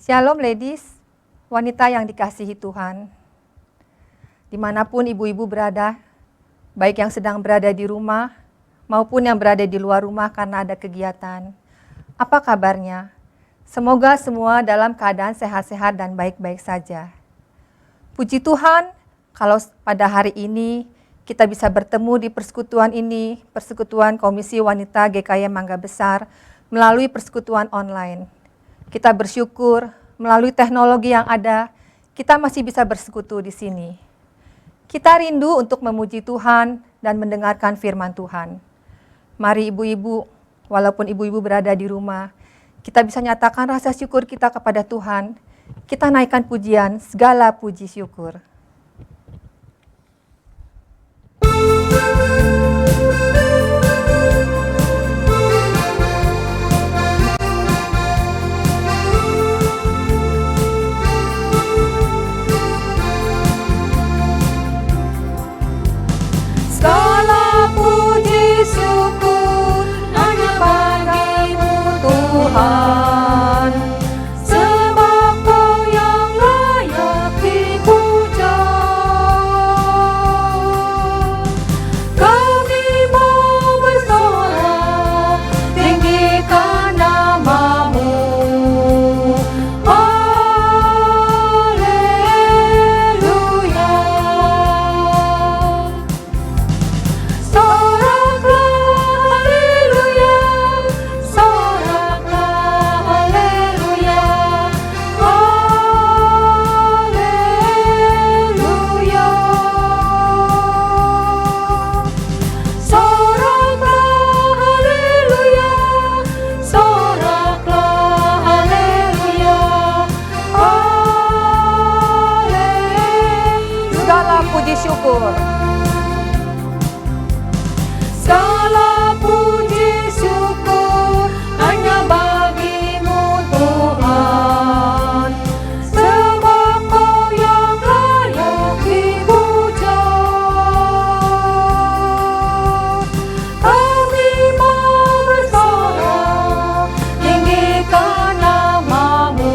Shalom ladies, wanita yang dikasihi Tuhan. Dimanapun ibu-ibu berada, baik yang sedang berada di rumah maupun yang berada di luar rumah karena ada kegiatan. Apa kabarnya? Semoga semua dalam keadaan sehat-sehat dan baik-baik saja. Puji Tuhan, kalau pada hari ini kita bisa bertemu di persekutuan ini, Persekutuan Komisi Wanita GKY Mangga Besar, melalui persekutuan online. Kita bersyukur melalui teknologi yang ada, kita masih bisa bersekutu di sini. Kita rindu untuk memuji Tuhan dan mendengarkan firman Tuhan. Mari ibu-ibu, walaupun ibu-ibu berada di rumah, kita bisa nyatakan rasa syukur kita kepada Tuhan. Kita naikkan pujian, segala puji syukur. Tuhan, sebab Kau yang layak dipuja. Kami mau bersorak, tinggikan nama-Mu. Haleluya. Soraklah haleluya, soraklah haleluya, haleluya. Soraklah haleluya, soraklah haleluya, haleluya. Segala puji syukur. Segala puji syukur hanya bagi-Mu Tuhan, sebab Kau yang layak dipuja. Kami mau bersorak, tinggikan nama-Mu.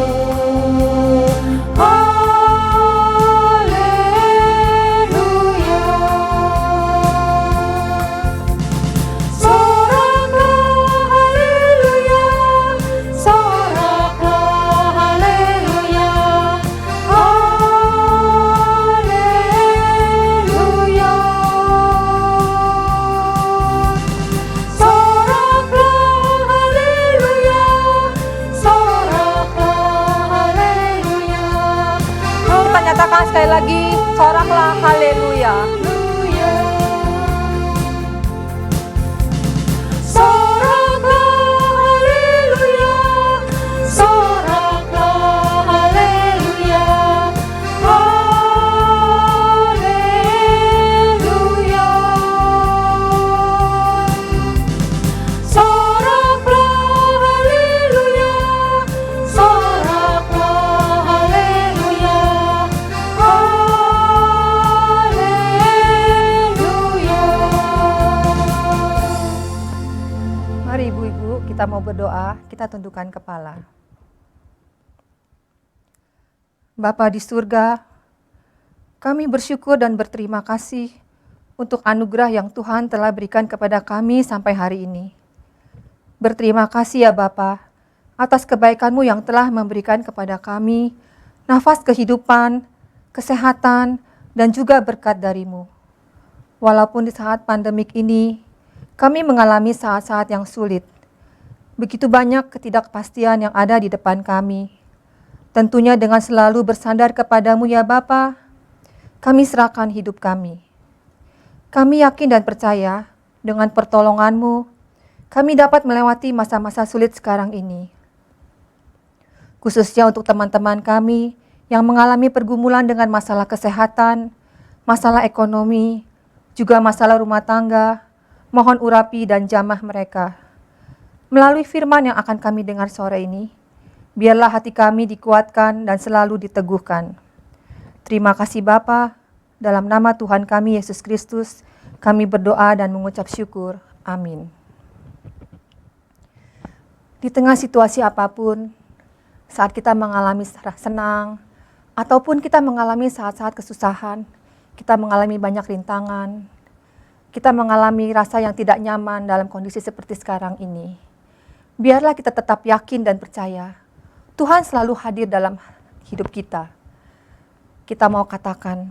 Kita nyatakan sekali lagi, soraklah haleluya. Soraklah haleluya, soraklah haleluya, haleluya. Soraklah haleluya, soraklah haleluya, haleluya. Mari ibu-ibu, kita mau berdoa, kita tundukkan kepala. Bapa di surga, kami bersyukur dan berterima kasih untuk anugerah yang Tuhan telah berikan kepada kami sampai hari ini. Berterima kasih ya Bapa, atas kebaikan-Mu yang telah memberikan kepada kami nafas kehidupan, kesehatan, dan juga berkat dari-Mu. Walaupun di saat pandemik ini, kami mengalami saat-saat yang sulit. Begitu banyak ketidakpastian yang ada di depan kami. Tentunya dengan selalu bersandar kepada-Mu ya Bapa, kami serahkan hidup kami. Kami yakin dan percaya dengan pertolongan-Mu, kami dapat melewati masa-masa sulit sekarang ini. Khususnya untuk teman-teman kami yang mengalami pergumulan dengan masalah kesehatan, masalah ekonomi, juga masalah rumah tangga, mohon urapi dan jamah mereka. Melalui firman yang akan kami dengar sore ini, biarlah hati kami dikuatkan dan selalu diteguhkan. Terima kasih Bapa, dalam nama Tuhan kami Yesus Kristus, kami berdoa dan mengucap syukur. Amin. Di tengah situasi apapun, saat kita mengalami senang, ataupun kita mengalami saat-saat kesusahan, kita mengalami banyak rintangan, kita mengalami rasa yang tidak nyaman dalam kondisi seperti sekarang ini. Biarlah kita tetap yakin dan percaya, Tuhan selalu hadir dalam hidup kita. Kita mau katakan,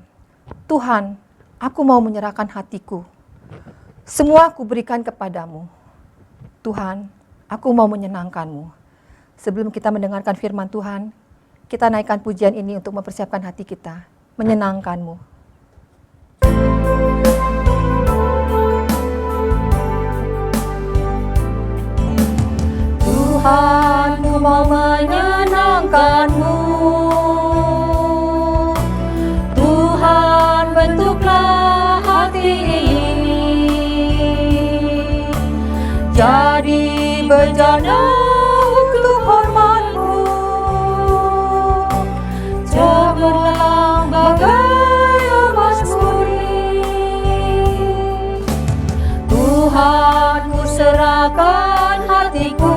Tuhan, aku mau menyerahkan hatiku. Semua aku berikan kepadamu. Tuhan, aku mau menyenangkan-Mu. Sebelum kita mendengarkan firman Tuhan, kita naikkan pujian ini untuk mempersiapkan hati kita, menyenangkan-Mu. Tuhan, ku mau menyenangkan-Mu. Tuhan, bentuklah hati ini jadi bejana untuk hormat-Mu. Cemerlang bagai emas murni. Tuhan, ku serahkan hatiku.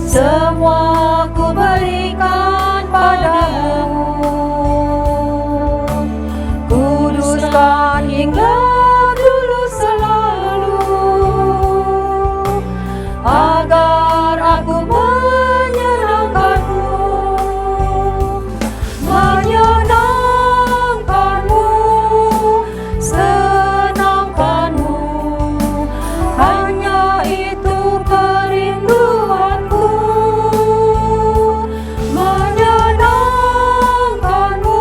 Semua ku berikan padamu. Kuduskan hingga dulu selalu, agar aku menyenangkan-Mu. Menyenangkan-Mu, senangkan-Mu, hanya itu kerinduanku. Menyenangkan-Mu,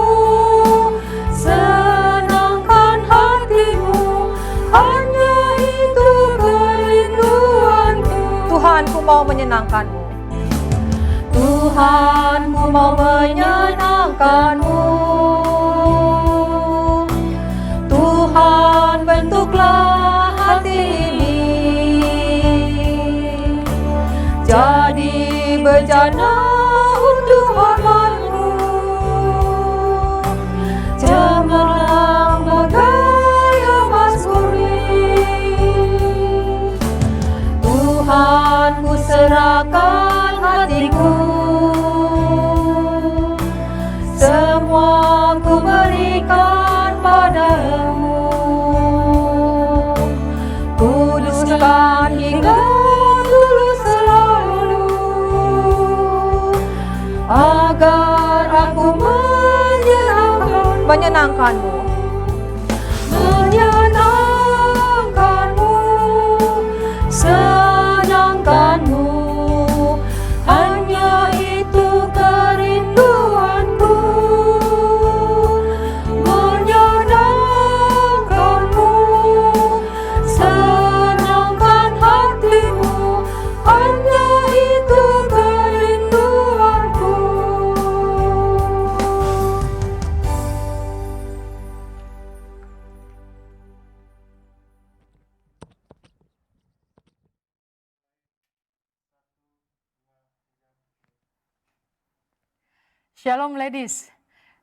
senangkan hatimu, hanya itu kerinduanku. Tuhan, ku mau menyenangkan-Mu. Tuhan, ku mau menyenangkan-Mu. Tuhan, bentuklah hati ini jadi bejana untuk hormat-Mu. Cemerlang bagai emas murni. Tuhan, ku serahkan hatiku. Semua ku berikan padamu. Kuduskan hingga dulu selalu, agar aku Menyenangkan-Mu. menyenangkan-Mu, senangkan-Mu, hanya itu kerinduanku. Menyenangkan-Mu, senangkan hatimu, hanya itu kerinduanku. Shalom ladies,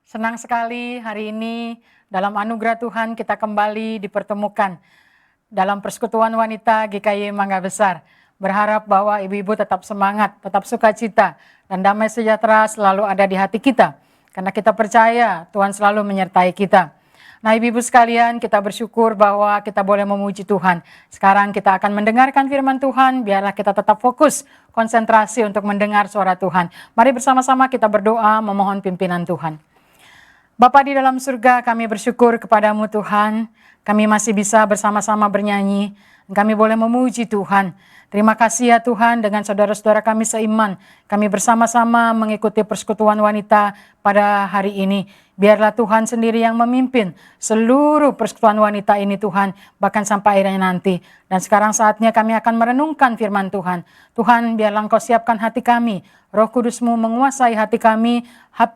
senang sekali hari ini dalam anugerah Tuhan kita kembali dipertemukan dalam persekutuan wanita GKY Mangga Besar. Berharap bahwa ibu-ibu tetap semangat, tetap sukacita, dan damai sejahtera selalu ada di hati kita. Karena kita percaya Tuhan selalu menyertai kita. Nah ibu-ibu sekalian, kita bersyukur bahwa kita boleh memuji Tuhan. Sekarang kita akan mendengarkan firman Tuhan, biarlah kita tetap fokus, konsentrasi untuk mendengar suara Tuhan. Mari bersama-sama kita berdoa memohon pimpinan Tuhan. Bapa di dalam surga, kami bersyukur kepadamu Tuhan. Kami masih bisa bersama-sama bernyanyi. Kami boleh memuji Tuhan. Terima kasih ya Tuhan, dengan saudara-saudara kami seiman. Kami bersama-sama mengikuti persekutuan wanita pada hari ini. Biarlah Tuhan sendiri yang memimpin seluruh persekutuan wanita ini Tuhan, bahkan sampai akhirnya nanti. Dan sekarang saatnya kami akan merenungkan firman Tuhan. Tuhan, biarlah Engkau siapkan hati kami, Roh Kudus-Mu menguasai hati kami,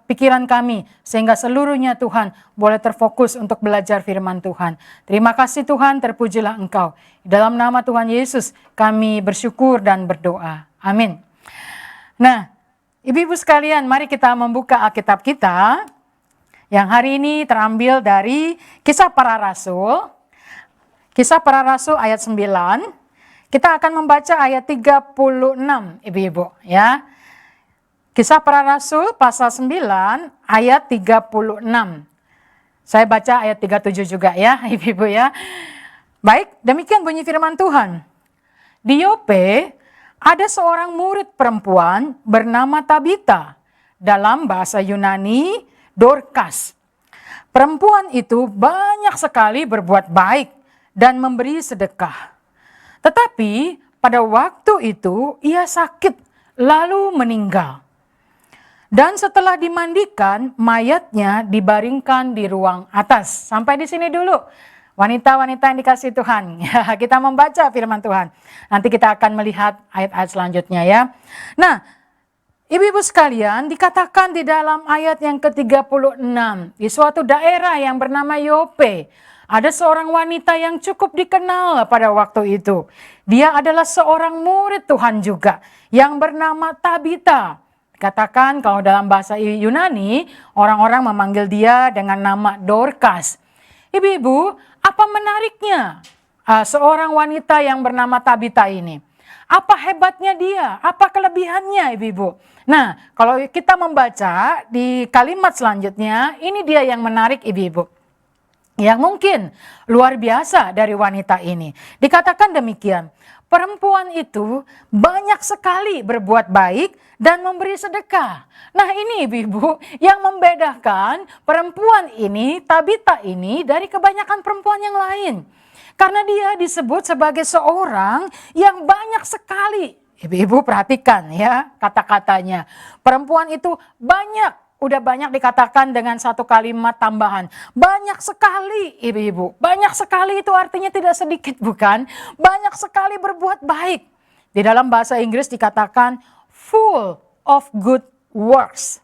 pikiran kami, sehingga seluruhnya Tuhan boleh terfokus untuk belajar firman Tuhan. Terima kasih Tuhan, terpujilah Engkau. Di dalam nama Tuhan Yesus kami bersyukur dan berdoa. Amin. Nah, ibu-ibu sekalian, mari kita membuka Alkitab kita yang hari ini terambil dari Kisah Para Rasul. Kisah Para Rasul ayat 9. Kita akan membaca ayat 36, Ibu-ibu ya. Kisah Para Rasul pasal 9 ayat 36. Saya baca ayat 37 juga ya, Ibu-ibu ya. Baik, demikian bunyi firman Tuhan. Di Yope ada seorang murid perempuan bernama Tabita, dalam bahasa Yunani Dorcas. Perempuan itu banyak sekali berbuat baik dan memberi sedekah. Tetapi pada waktu itu ia sakit lalu meninggal. Dan setelah dimandikan, mayatnya dibaringkan di ruang atas. Sampai di sini dulu. Wanita-wanita yang dikasihi Tuhan. Kita membaca firman Tuhan. Nanti kita akan melihat ayat-ayat selanjutnya ya. Nah, ibu-ibu sekalian, dikatakan di dalam ayat yang ke-36. Di suatu daerah yang bernama Yope. Ada seorang wanita yang cukup dikenal pada waktu itu. Dia adalah seorang murid Tuhan juga yang bernama Tabita. Katakan kalau dalam bahasa Yunani, orang-orang memanggil dia dengan nama Dorcas. Ibu-ibu, apa menariknya seorang wanita yang bernama Tabita ini? Apa hebatnya dia? Apa kelebihannya, ibu-ibu? Nah, kalau kita membaca di kalimat selanjutnya, ini dia yang menarik, ibu-ibu. Yang mungkin luar biasa dari wanita ini. Dikatakan demikian, perempuan itu banyak sekali berbuat baik dan memberi sedekah. Nah ini ibu-ibu yang membedakan perempuan ini, Tabita ini dari kebanyakan perempuan yang lain. Karena dia disebut sebagai seorang yang banyak sekali. Ibu-ibu perhatikan ya kata-katanya. Perempuan itu udah banyak dikatakan dengan satu kalimat tambahan. Banyak sekali ibu-ibu. Banyak sekali itu artinya tidak sedikit bukan? Banyak sekali berbuat baik. Di dalam bahasa Inggris dikatakan full of good works.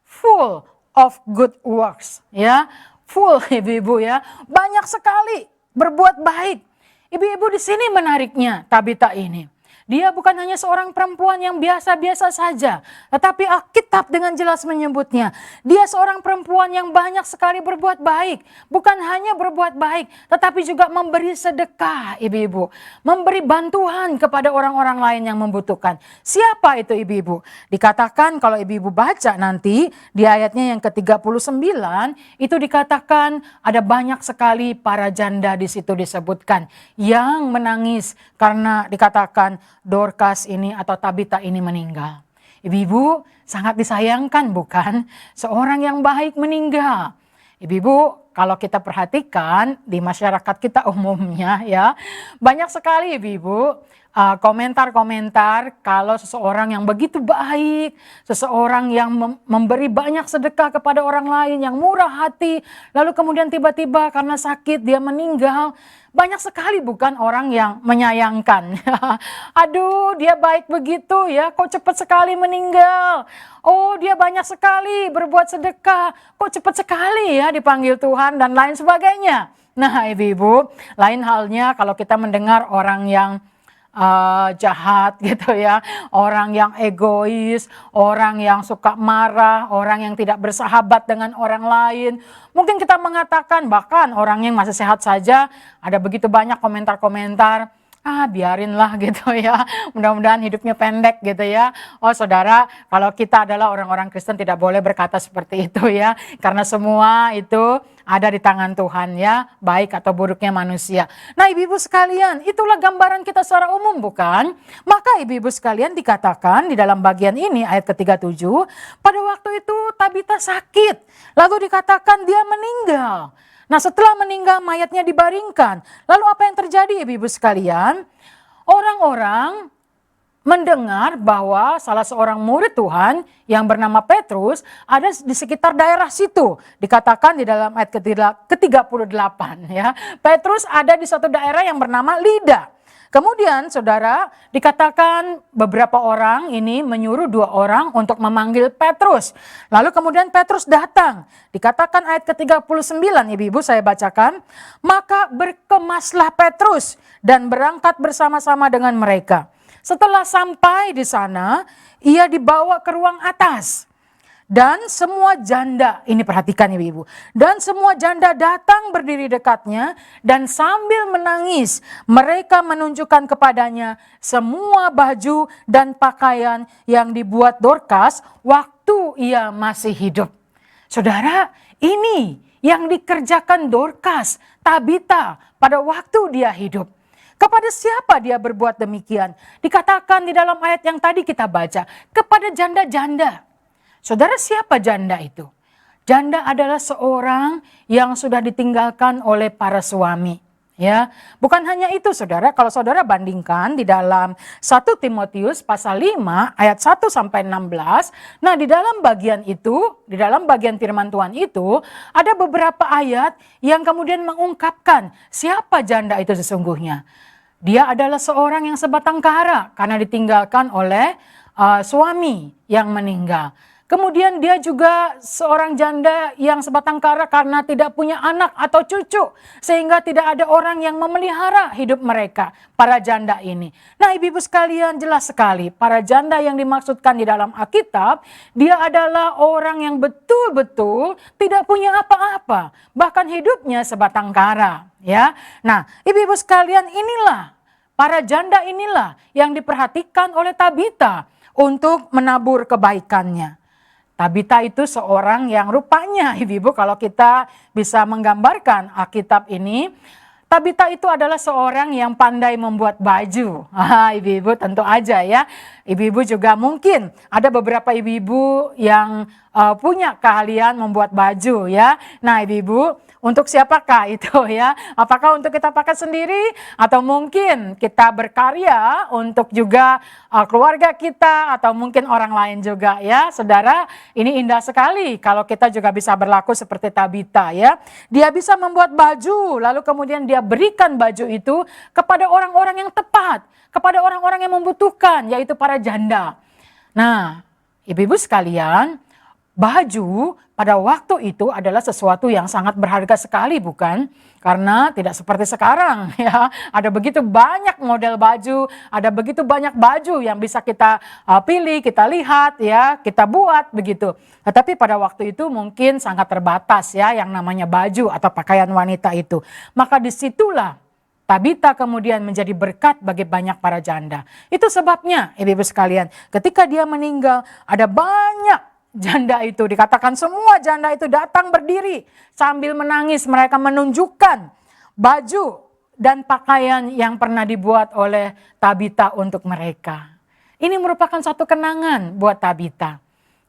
Full of good works. Ya, full ibu-ibu ya. Banyak sekali berbuat baik. Ibu-ibu di sini menariknya Tabita ini. Dia bukan hanya seorang perempuan yang biasa-biasa saja, tetapi Alkitab dengan jelas menyebutnya. Dia seorang perempuan yang banyak sekali berbuat baik. Bukan hanya berbuat baik, tetapi juga memberi sedekah, ibu-ibu. Memberi bantuan kepada orang-orang lain yang membutuhkan. Siapa itu ibu-ibu? Dikatakan kalau ibu-ibu baca nanti di ayatnya yang ke-39, itu dikatakan ada banyak sekali para janda di situ disebutkan. Yang menangis karena dikatakan Dorcas ini atau Tabita ini meninggal. Ibu-ibu sangat disayangkan bukan? Seorang yang baik meninggal. Ibu-ibu kalau kita perhatikan di masyarakat kita umumnya ya. Banyak sekali ibu-ibu komentar-komentar kalau seseorang yang begitu baik. Seseorang yang memberi banyak sedekah kepada orang lain yang murah hati. Lalu kemudian tiba-tiba karena sakit dia meninggal. Banyak sekali bukan orang yang menyayangkan. Aduh dia baik begitu ya, kok cepat sekali meninggal. Oh dia banyak sekali berbuat sedekah, kok cepat sekali ya dipanggil Tuhan dan lain sebagainya. Nah ibu-ibu, lain halnya kalau kita mendengar orang yang jahat gitu ya, orang yang egois, orang yang suka marah, orang yang tidak bersahabat dengan orang lain. Mungkin kita mengatakan bahkan orang yang masih sehat saja ada begitu banyak komentar-komentar, biarinlah gitu ya, mudah-mudahan hidupnya pendek gitu ya. Oh saudara, kalau kita adalah orang-orang Kristen tidak boleh berkata seperti itu ya, karena semua itu ada di tangan Tuhan ya, baik atau buruknya manusia. Nah ibu-ibu sekalian, itulah gambaran kita secara umum bukan? Maka ibu-ibu sekalian dikatakan di dalam bagian ini ayat ke-37, pada waktu itu Tabita sakit, lalu dikatakan dia meninggal. Nah setelah meninggal mayatnya dibaringkan. Lalu apa yang terjadi ibu-ibu sekalian? Orang-orang mendengar bahwa salah seorang murid Tuhan yang bernama Petrus ada di sekitar daerah situ. Dikatakan di dalam ayat ke-38 ya. Petrus ada di suatu daerah yang bernama Lida. Kemudian saudara dikatakan beberapa orang ini menyuruh 2 orang untuk memanggil Petrus. Lalu kemudian Petrus datang. Dikatakan ayat ke-39 ibu-ibu saya bacakan. Maka berkemaslah Petrus dan berangkat bersama-sama dengan mereka. Setelah sampai di sana ia dibawa ke ruang atas. Dan semua janda, ini perhatikan ibu-ibu, dan semua janda datang berdiri dekatnya dan sambil menangis mereka menunjukkan kepadanya semua baju dan pakaian yang dibuat Dorcas waktu ia masih hidup. Saudara, ini yang dikerjakan Dorcas, Tabita pada waktu dia hidup. Kepada siapa dia berbuat demikian? Dikatakan di dalam ayat yang tadi kita baca, kepada janda-janda. Saudara, siapa janda itu? Janda adalah seorang yang sudah ditinggalkan oleh para suami. Ya, bukan hanya itu saudara, kalau saudara bandingkan di dalam 1 Timotius pasal 5 ayat 1 sampai 16, nah di dalam bagian itu, di dalam bagian firman Tuhan itu, ada beberapa ayat yang kemudian mengungkapkan siapa janda itu sesungguhnya. Dia adalah seorang yang sebatang kara karena ditinggalkan oleh suami yang meninggal. Kemudian dia juga seorang janda yang sebatang kara karena tidak punya anak atau cucu. Sehingga tidak ada orang yang memelihara hidup mereka, para janda ini. Nah ibu-ibu sekalian, jelas sekali para janda yang dimaksudkan di dalam Alkitab, dia adalah orang yang betul-betul tidak punya apa-apa. Bahkan hidupnya sebatang kara. Ya, nah ibu-ibu sekalian, inilah para janda inilah yang diperhatikan oleh Tabita untuk menabur kebaikannya. Tabita itu seorang yang rupanya ibu-ibu kalau kita bisa menggambarkan Alkitab ini, Tabita itu adalah seorang yang pandai membuat baju. Ibu-ibu tentu aja ya. Ibu-ibu juga mungkin ada beberapa ibu-ibu yang punya keahlian membuat baju ya. Nah ibu-ibu, untuk siapakah itu ya? Apakah untuk kita pakai sendiri atau mungkin kita berkarya untuk juga keluarga kita atau mungkin orang lain juga ya. Saudara, ini indah sekali kalau kita juga bisa berlaku seperti Tabita ya. Dia bisa membuat baju lalu kemudian dia berikan baju itu kepada orang-orang yang tepat, kepada orang-orang yang membutuhkan, yaitu para janda. Nah, ibu-ibu sekalian, baju pada waktu itu adalah sesuatu yang sangat berharga sekali, bukan? Karena tidak seperti sekarang ya. Ada begitu banyak model baju, ada begitu banyak baju yang bisa kita pilih, kita lihat ya, kita buat begitu. Tetapi pada waktu itu mungkin sangat terbatas ya yang namanya baju atau pakaian wanita itu. Maka disitulah Tabita kemudian menjadi berkat bagi banyak para janda. Itu sebabnya ibu-ibu sekalian, ketika dia meninggal ada banyak janda itu, dikatakan semua janda itu datang berdiri sambil menangis. Mereka menunjukkan baju dan pakaian yang pernah dibuat oleh Tabita untuk mereka. Ini merupakan satu kenangan buat Tabita.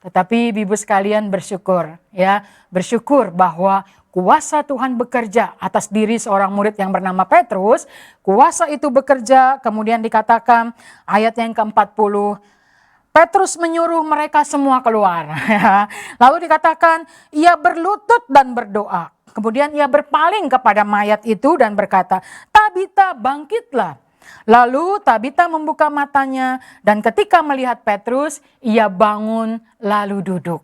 Tetapi ibu sekalian bersyukur ya, bersyukur bahwa kuasa Tuhan bekerja atas diri seorang murid yang bernama Petrus. Kuasa itu bekerja, kemudian dikatakan ayat yang ke-40, Petrus menyuruh mereka semua keluar. Lalu dikatakan ia berlutut dan berdoa. Kemudian ia berpaling kepada mayat itu dan berkata, Tabita bangkitlah. Lalu Tabita membuka matanya dan ketika melihat Petrus ia bangun lalu duduk.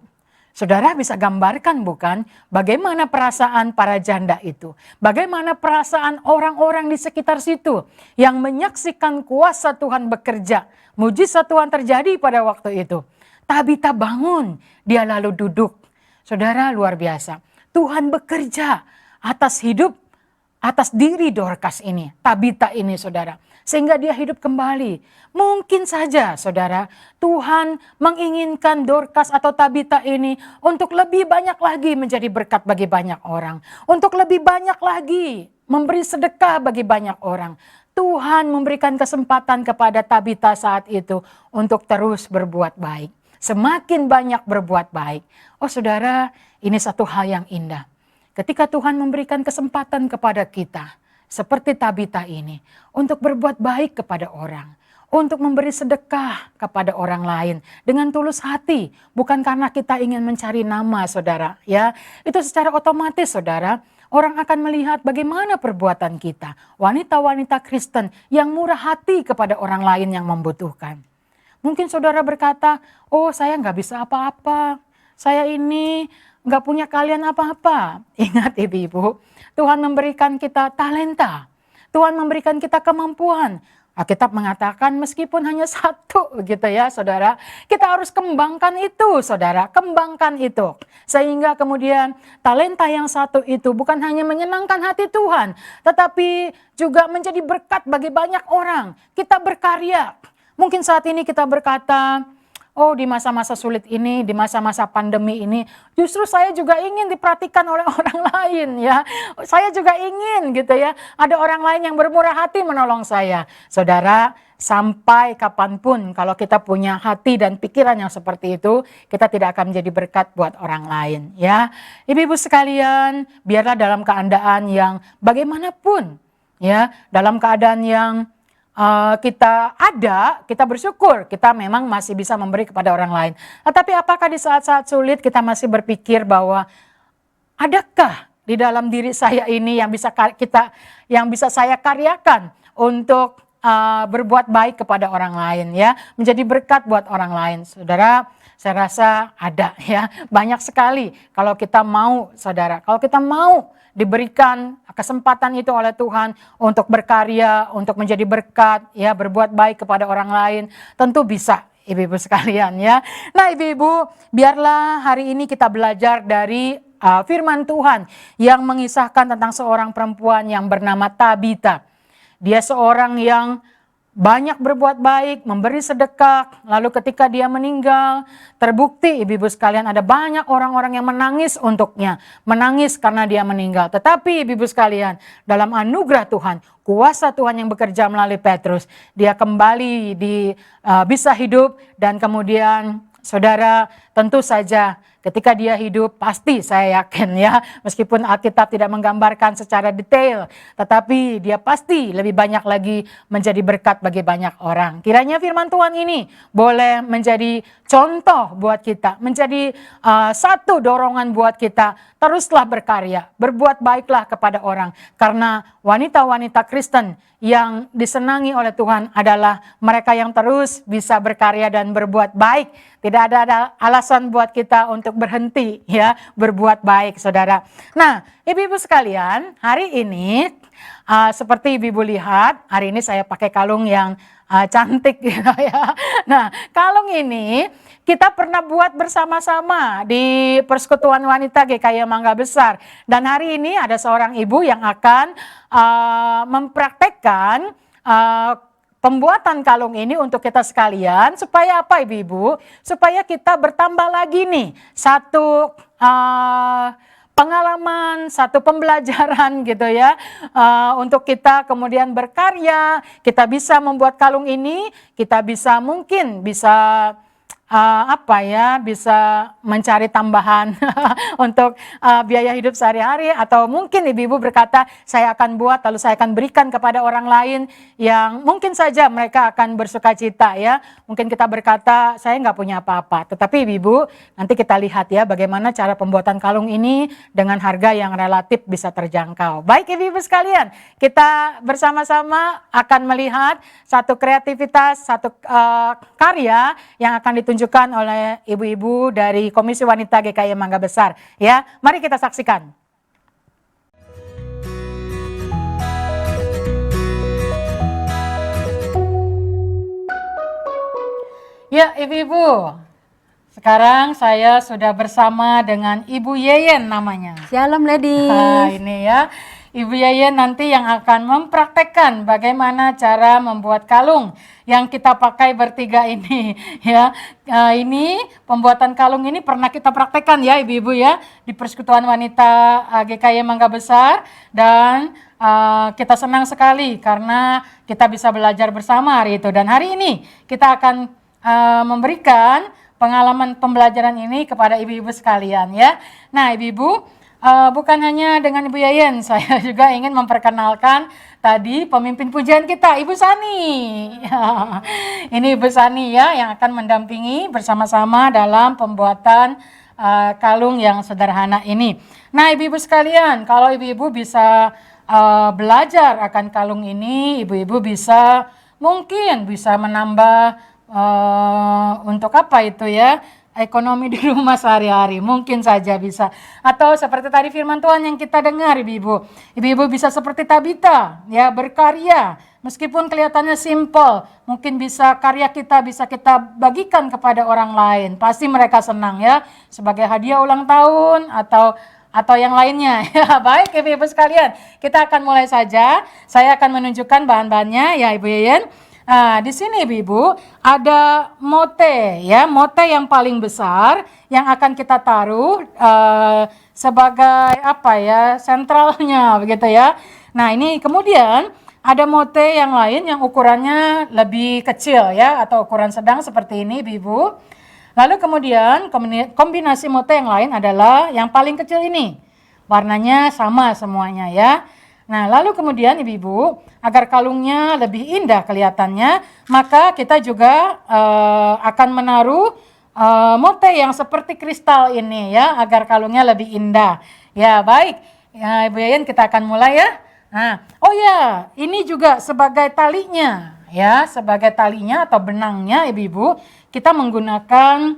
Saudara bisa gambarkan bukan bagaimana perasaan para janda itu. Bagaimana perasaan orang-orang di sekitar situ yang menyaksikan kuasa Tuhan bekerja. Mujizat Tuhan terjadi pada waktu itu. Tabita bangun, dia lalu duduk. Saudara, luar biasa. Tuhan bekerja atas hidup, atas diri Dorcas ini, Tabita ini saudara. Sehingga dia hidup kembali. Mungkin saja saudara, Tuhan menginginkan Dorcas atau Tabita ini untuk lebih banyak lagi menjadi berkat bagi banyak orang. Untuk lebih banyak lagi memberi sedekah bagi banyak orang. Tuhan memberikan kesempatan kepada Tabita saat itu untuk terus berbuat baik. Semakin banyak berbuat baik. Oh saudara, ini satu hal yang indah. Ketika Tuhan memberikan kesempatan kepada kita, seperti Tabita ini, untuk berbuat baik kepada orang. Untuk memberi sedekah kepada orang lain dengan tulus hati. Bukan karena kita ingin mencari nama saudara. Ya, itu secara otomatis saudara. Orang akan melihat bagaimana perbuatan kita. Wanita-wanita Kristen yang murah hati kepada orang lain yang membutuhkan. Mungkin saudara berkata, oh saya nggak bisa apa-apa. Saya ini nggak punya keahlian apa-apa. Ingat ibu-ibu, Tuhan memberikan kita talenta. Tuhan memberikan kita kemampuan. Alkitab mengatakan meskipun hanya satu begitu ya saudara, kita harus kembangkan itu saudara, kembangkan itu. Sehingga kemudian talenta yang satu itu bukan hanya menyenangkan hati Tuhan, tetapi juga menjadi berkat bagi banyak orang. Kita berkarya. Mungkin saat ini kita berkata, oh di masa-masa sulit ini, di masa-masa pandemi ini, justru saya juga ingin diperhatikan oleh orang lain ya. Saya juga ingin gitu ya, ada orang lain yang bermurah hati menolong saya. Saudara, sampai kapanpun kalau kita punya hati dan pikiran yang seperti itu, kita tidak akan menjadi berkat buat orang lain ya. Ibu-ibu sekalian, biarlah dalam keadaan yang bagaimanapun ya, dalam keadaan yang kita bersyukur, kita memang masih bisa memberi kepada orang lain. Tetapi apakah di saat-saat sulit kita masih berpikir bahwa adakah di dalam diri saya ini yang bisa saya karyakan untuk berbuat baik kepada orang lain ya, menjadi berkat buat orang lain. Saudara, saya rasa ada ya, banyak sekali kalau kita mau saudara, kalau kita mau diberikan kesempatan itu oleh Tuhan untuk berkarya, untuk menjadi berkat, ya berbuat baik kepada orang lain, tentu bisa ibu-ibu sekalian ya. Nah ibu-ibu, biarlah hari ini kita belajar dari firman Tuhan yang mengisahkan tentang seorang perempuan yang bernama Tabita. Dia seorang yang banyak berbuat baik, memberi sedekah, lalu ketika dia meninggal, terbukti ibu-ibu sekalian ada banyak orang-orang yang menangis untuknya, menangis karena dia meninggal. Tetapi ibu-ibu sekalian, dalam anugerah Tuhan, kuasa Tuhan yang bekerja melalui Petrus, dia kembali bisa hidup dan kemudian saudara tentu saja ketika dia hidup pasti saya yakin ya, meskipun Alkitab tidak menggambarkan secara detail, tetapi dia pasti lebih banyak lagi menjadi berkat bagi banyak orang. Kiranya firman Tuhan ini boleh menjadi contoh buat kita, menjadi satu dorongan buat kita, teruslah berkarya, berbuat baiklah kepada orang. Karena wanita-wanita Kristen yang disenangi oleh Tuhan adalah mereka yang terus bisa berkarya dan berbuat baik. Tidak ada alasan buat kita untuk berhenti ya berbuat baik saudara. Nah ibu-ibu sekalian, hari ini seperti ibu-ibu lihat, hari ini saya pakai kalung yang cantik gitu ya. Nah kalung ini kita pernah buat bersama-sama di Persekutuan Wanita GKI Mangga Besar. Dan hari ini ada seorang ibu yang akan mempraktekkan pembuatan kalung ini untuk kita sekalian. Supaya apa ibu-ibu? Supaya kita bertambah lagi nih satu pengalaman, satu pembelajaran gitu ya, untuk kita kemudian berkarya, kita bisa membuat kalung ini, kita mungkin bisa bisa mencari tambahan untuk biaya hidup sehari-hari, atau mungkin ibu-ibu berkata saya akan buat lalu saya akan berikan kepada orang lain yang mungkin saja mereka akan bersuka cita ya. Mungkin kita berkata saya nggak punya apa-apa, tetapi ibu-ibu nanti kita lihat ya bagaimana cara pembuatan kalung ini dengan harga yang relatif bisa terjangkau. Baik ibu-ibu sekalian, kita bersama-sama akan melihat satu kreativitas, satu karya yang akan ditunjukkan oleh ibu-ibu dari Komisi Wanita GKI Mangga Besar ya. Mari kita saksikan. Ya ibu-ibu, sekarang saya sudah bersama dengan Ibu Yeyen namanya. Shalom ladies. Ini ya, Ibu Yeyen nanti yang akan mempraktekkan bagaimana cara membuat kalung yang kita pakai bertiga ini ya. Ini pembuatan kalung ini pernah kita praktekkan ya ibu-ibu ya di Persekutuan Wanita GKI Mangga Besar, dan kita senang sekali karena kita bisa belajar bersama hari itu. Dan hari ini kita akan memberikan pengalaman pembelajaran ini kepada ibu-ibu sekalian ya. Nah ibu-ibu, bukan hanya dengan Ibu Yeyen, saya juga ingin memperkenalkan tadi pemimpin pujian kita, Ibu Sani. Ini Ibu Sani ya yang akan mendampingi bersama-sama dalam pembuatan kalung yang sederhana ini. Nah ibu-ibu sekalian, kalau ibu-ibu bisa belajar akan kalung ini, ibu-ibu mungkin bisa menambah untuk apa itu ya, ekonomi di rumah sehari-hari, mungkin saja bisa. Atau seperti tadi firman Tuhan yang kita dengar ibu-ibu. Ibu-ibu bisa seperti Tabita, ya, berkarya. Meskipun kelihatannya simpel, mungkin bisa karya kita bisa kita bagikan kepada orang lain. Pasti mereka senang ya, sebagai hadiah ulang tahun atau yang lainnya. Ya, baik ibu-ibu sekalian, kita akan mulai saja. Saya akan menunjukkan bahan-bahannya ya Ibu Yeyen. Nah, di sini ibu-ibu ada mote ya, mote yang paling besar yang akan kita taruh sebagai apa ya, sentralnya begitu ya. Nah, ini kemudian ada mote yang lain yang ukurannya lebih kecil ya, atau ukuran sedang seperti ini ibu-ibu. Lalu kemudian kombinasi mote yang lain adalah yang paling kecil ini. Warnanya sama semuanya ya. Nah, lalu kemudian ibu-ibu, agar kalungnya lebih indah kelihatannya, maka kita juga akan menaruh mote yang seperti kristal ini ya, agar kalungnya lebih indah. Ya, baik. Ya, Ibu Yeyen, kita akan mulai ya. Nah, oh ya, ini juga sebagai talinya ya, sebagai talinya atau benangnya ibu-ibu, kita menggunakan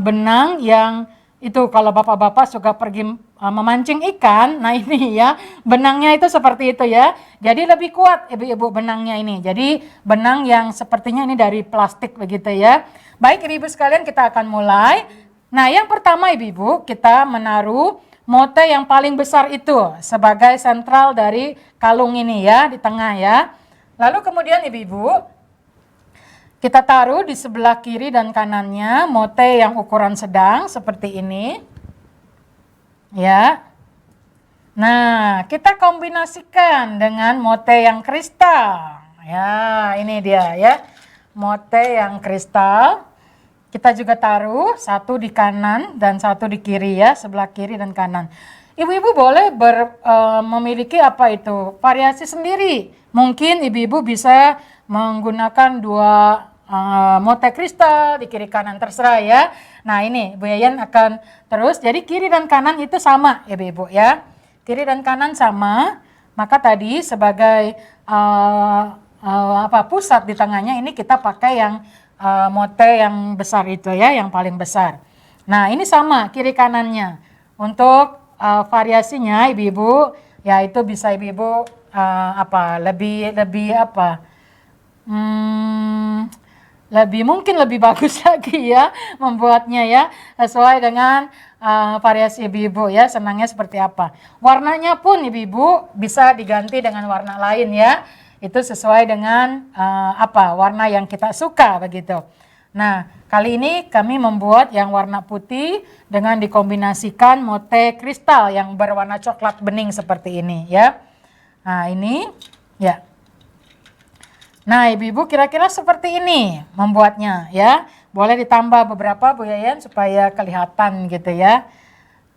benang yang itu kalau bapak-bapak suka pergi memancing ikan, nah ini ya, benangnya itu seperti itu ya. Jadi lebih kuat ibu-ibu benangnya ini. Jadi benang yang sepertinya ini dari plastik begitu ya. Baik ibu-ibu sekalian, kita akan mulai. Nah, yang pertama ibu-ibu, kita menaruh mote yang paling besar itu sebagai sentral dari kalung ini ya, di tengah ya. Lalu kemudian ibu-ibu, kita taruh di sebelah kiri dan kanannya mote yang ukuran sedang seperti ini. Ya. Nah, kita kombinasikan dengan mote yang kristal. Ya, ini dia ya. Mote yang kristal. Kita juga taruh satu di kanan dan satu di kiri ya, sebelah kiri dan kanan. Ibu-ibu boleh memiliki apa itu? Variasi sendiri. Mungkin ibu-ibu bisa menggunakan dua mote kristal di kiri kanan, terserah ya. Nah, ini Bu Yeyen akan terus, jadi kiri dan kanan itu sama ibu-ibu ya. Kiri dan kanan sama, maka tadi sebagai pusat di tengahnya ini kita pakai yang mote yang besar itu ya, yang paling besar. Nah, ini sama kiri kanannya. Untuk variasinya ibu-ibu, ya itu bisa ibu-ibu mungkin lebih bagus lagi ya membuatnya ya, sesuai dengan variasi ibu-ibu ya, senangnya seperti apa. Warnanya pun ibu-ibu bisa diganti dengan warna lain ya, itu sesuai dengan warna yang kita suka begitu. Nah, kali ini kami membuat yang warna putih dengan dikombinasikan mote kristal yang berwarna coklat bening seperti ini ya. Nah, ini ya. Nah, ibu-ibu kira-kira seperti ini membuatnya ya. Boleh ditambah beberapa Bu Yeyen supaya kelihatan gitu ya.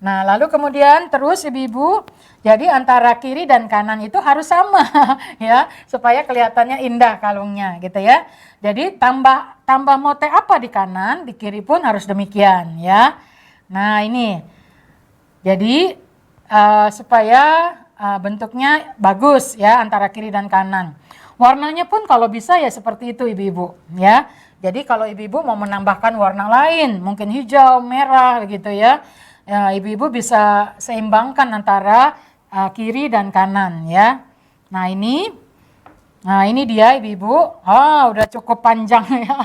Nah, lalu kemudian terus ibu-ibu, jadi antara kiri dan kanan itu harus sama ya, supaya kelihatannya indah kalungnya gitu ya. Jadi tambah mote apa di kanan, di kiri pun harus demikian ya. Nah, ini. Jadi supaya bentuknya bagus ya antara kiri dan kanan. Warnanya pun kalau bisa ya seperti itu ibu-ibu ya. Jadi kalau ibu-ibu mau menambahkan warna lain, mungkin hijau, merah gitu ya. Ya, ibu-ibu bisa seimbangkan antara kiri dan kanan ya. Nah, ini dia ibu-ibu. Udah cukup panjang ya.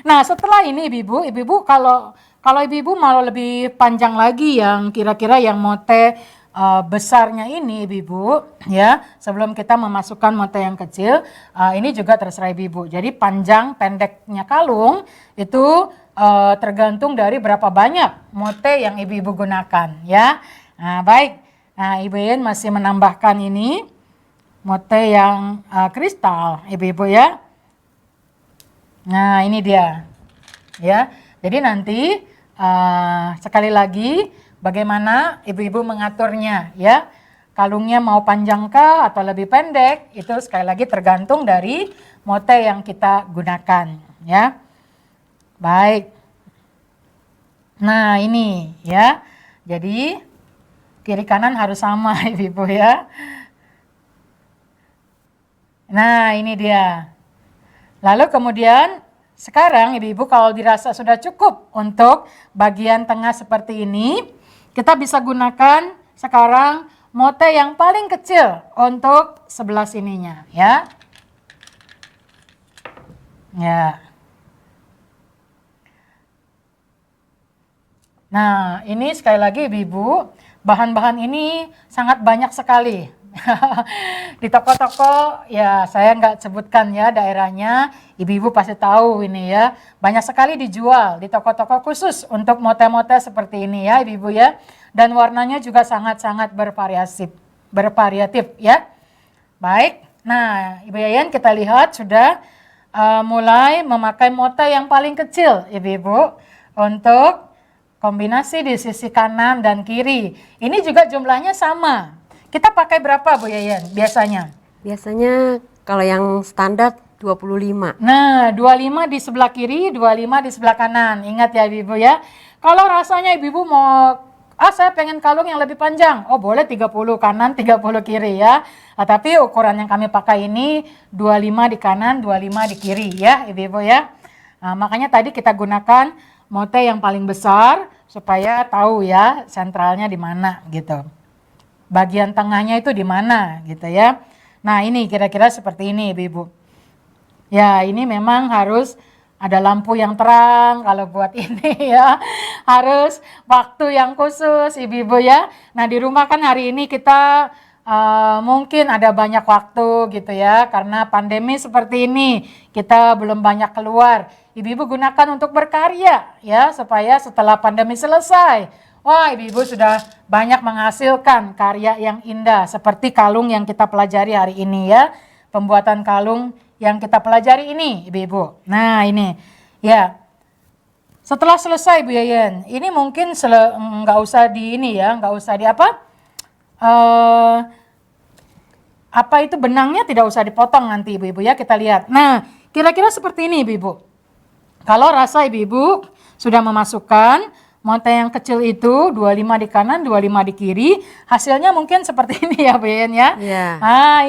Nah, setelah ini ibu-ibu kalau ibu-ibu mau lebih panjang lagi yang kira-kira yang mote besarnya ini ibu-ibu ya, sebelum kita memasukkan mote yang kecil, ini juga terserah ibu-ibu. Jadi panjang pendeknya kalung itu tergantung dari berapa banyak mote yang ibu-ibu gunakan ya. Nah, baik. Nah, Ibu Yeyen masih menambahkan ini mote yang kristal ibu-ibu ya. Nah, ini dia ya. Jadi nanti sekali lagi bagaimana ibu-ibu mengaturnya ya. Kalungnya mau panjangkah atau lebih pendek, itu sekali lagi tergantung dari mote yang kita gunakan ya. Baik. Nah, ini ya. Jadi kiri kanan harus sama ibu-ibu ya. Nah, ini dia. Lalu kemudian sekarang ibu-ibu kalau dirasa sudah cukup untuk bagian tengah seperti ini, kita bisa gunakan sekarang mote yang paling kecil untuk sebelah sininya ya. Ya. Nah, ini sekali lagi ibu-ibu, bahan-bahan ini sangat banyak sekali. Di toko-toko ya saya nggak sebutkan ya daerahnya, ibu-ibu pasti tahu ini ya. Banyak sekali dijual di toko-toko khusus untuk mote-mote seperti ini ya ibu-ibu ya. Dan warnanya juga sangat-sangat bervariatif ya. Baik, nah Ibu Yayan kita lihat sudah mulai memakai mote yang paling kecil ibu-ibu untuk kombinasi di sisi kanan dan kiri. Ini juga jumlahnya sama. Kita pakai berapa Bu Yayan biasanya? Biasanya kalau yang standar 25. Nah, 25 di sebelah kiri, 25 di sebelah kanan. Ingat ya Ibu ya. Kalau rasanya Ibu mau, saya pengen kalung yang lebih panjang. Oh boleh 30 kanan, 30 kiri ya. Tapi ukuran yang kami pakai ini 25 di kanan, 25 di kiri ya Ibu ya. Makanya tadi kita gunakan mote yang paling besar supaya tahu ya sentralnya di mana gitu. Bagian tengahnya itu di mana gitu ya. Nah ini kira-kira seperti ini ibu-ibu. Ya ini memang harus ada lampu yang terang kalau buat ini ya. Harus waktu yang khusus ibu-ibu ya. Nah di rumah kan hari ini kita mungkin ada banyak waktu gitu ya. Karena pandemi seperti ini kita belum banyak keluar. Ibu-ibu gunakan untuk berkarya ya. Supaya setelah pandemi selesai. Wah ibu-ibu sudah banyak menghasilkan karya yang indah seperti kalung yang kita pelajari hari ini ya. Pembuatan kalung yang kita pelajari ini ibu-ibu. Nah ini ya. Setelah selesai Bu Yayan, ini mungkin nggak usah di ini ya, nggak usah di apa? Apa itu benangnya tidak usah dipotong nanti ibu-ibu ya kita lihat. Nah kira-kira seperti ini ibu-ibu. Kalau rasa ibu-ibu sudah memasukkan mote yang kecil itu 25 di kanan, 25 di kiri. Hasilnya mungkin seperti ini ya Bu Yayan ya. Yeah.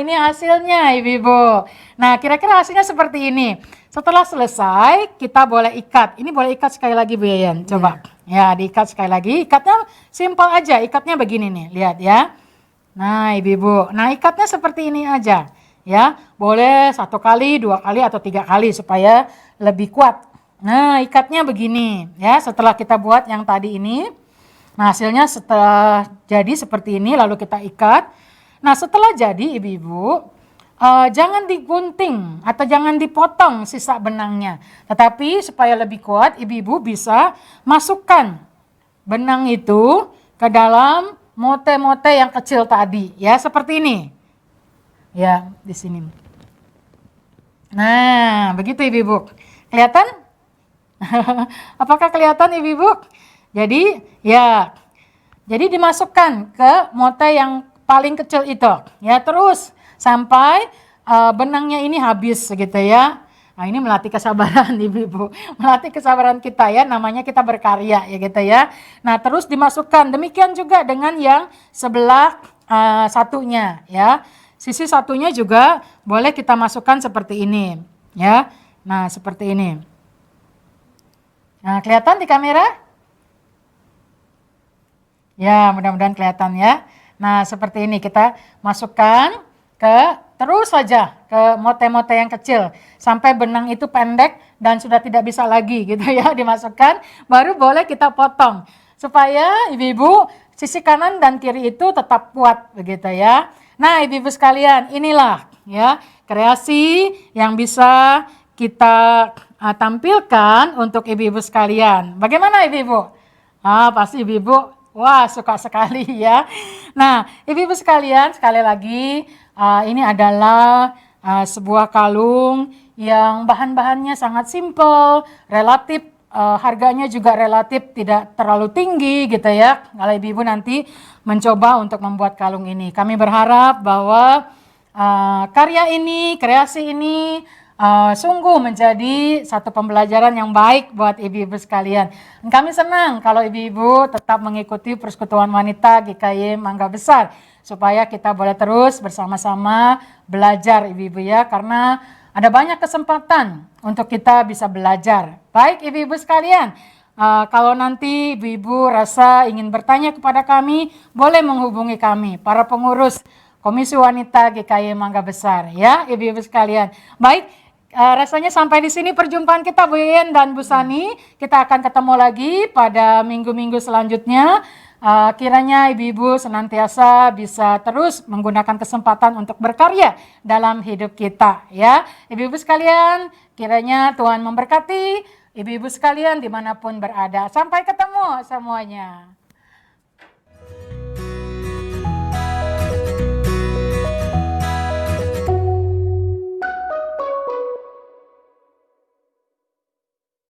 Ini hasilnya ibu-ibu. Nah kira-kira hasilnya seperti ini. Setelah selesai kita boleh ikat. Ini boleh ikat sekali lagi Bu Yayan. Coba. Ya diikat sekali lagi. Ikatnya simpel aja. Ikatnya begini nih. Lihat ya. Nah ibu-ibu. Nah ikatnya seperti ini aja. Ya boleh 1 kali, 2 kali atau 3 kali supaya lebih kuat. Nah ikatnya begini ya setelah kita buat yang tadi ini. Nah hasilnya setelah jadi seperti ini lalu kita ikat. Nah setelah jadi ibu-ibu jangan digunting atau jangan dipotong sisa benangnya. Tetapi supaya lebih kuat ibu-ibu bisa masukkan benang itu ke dalam mote-mote yang kecil tadi ya seperti ini. Ya di sini. Nah begitu ibu-ibu. Kelihatan? Apakah kelihatan ibu-ibu? Jadi ya, jadi dimasukkan ke mote yang paling kecil itu, ya terus sampai benangnya ini habis gitu ya. Nah ini melatih kesabaran ibu-ibu, melatih kesabaran kita ya, namanya kita berkarya ya gitu ya. Nah terus dimasukkan, demikian juga dengan yang sebelah satunya ya. Sisi satunya juga boleh kita masukkan seperti ini ya. Nah seperti ini. Nah, kelihatan di kamera? Ya, mudah-mudahan kelihatan ya. Nah, seperti ini kita masukkan terus saja ke mote-mote yang kecil sampai benang itu pendek dan sudah tidak bisa lagi gitu ya dimasukkan, baru boleh kita potong supaya ibu-ibu sisi kanan dan kiri itu tetap kuat begitu ya. Nah, ibu-ibu sekalian, inilah ya kreasi yang bisa kita tampilkan untuk ibu-ibu sekalian. Bagaimana ibu-ibu? Pasti ibu-ibu wah suka sekali ya. Nah ibu-ibu sekalian sekali lagi ini adalah sebuah kalung yang bahan-bahannya sangat simpel, relatif harganya juga relatif tidak terlalu tinggi gitu ya. Kalau ibu-ibu nanti mencoba untuk membuat kalung ini. Kami berharap bahwa karya ini, kreasi ini sungguh menjadi satu pembelajaran yang baik buat ibu-ibu sekalian. Kami senang kalau ibu-ibu tetap mengikuti Persekutuan Wanita GKY Mangga Besar supaya kita boleh terus bersama-sama belajar ibu-ibu ya, karena ada banyak kesempatan untuk kita bisa belajar. Baik ibu-ibu sekalian, kalau nanti ibu-ibu rasa ingin bertanya kepada kami, boleh menghubungi kami, para pengurus Komisi Wanita GKY Mangga Besar, ya ibu-ibu sekalian. Baik, rasanya sampai di sini perjumpaan kita Bu Yen dan Bu Sani. Kita akan ketemu lagi pada minggu-minggu selanjutnya. Kiranya ibu-ibu senantiasa bisa terus menggunakan kesempatan untuk berkarya dalam hidup kita, ya ibu-ibu sekalian. Kiranya Tuhan memberkati ibu-ibu sekalian dimanapun berada. Sampai ketemu semuanya.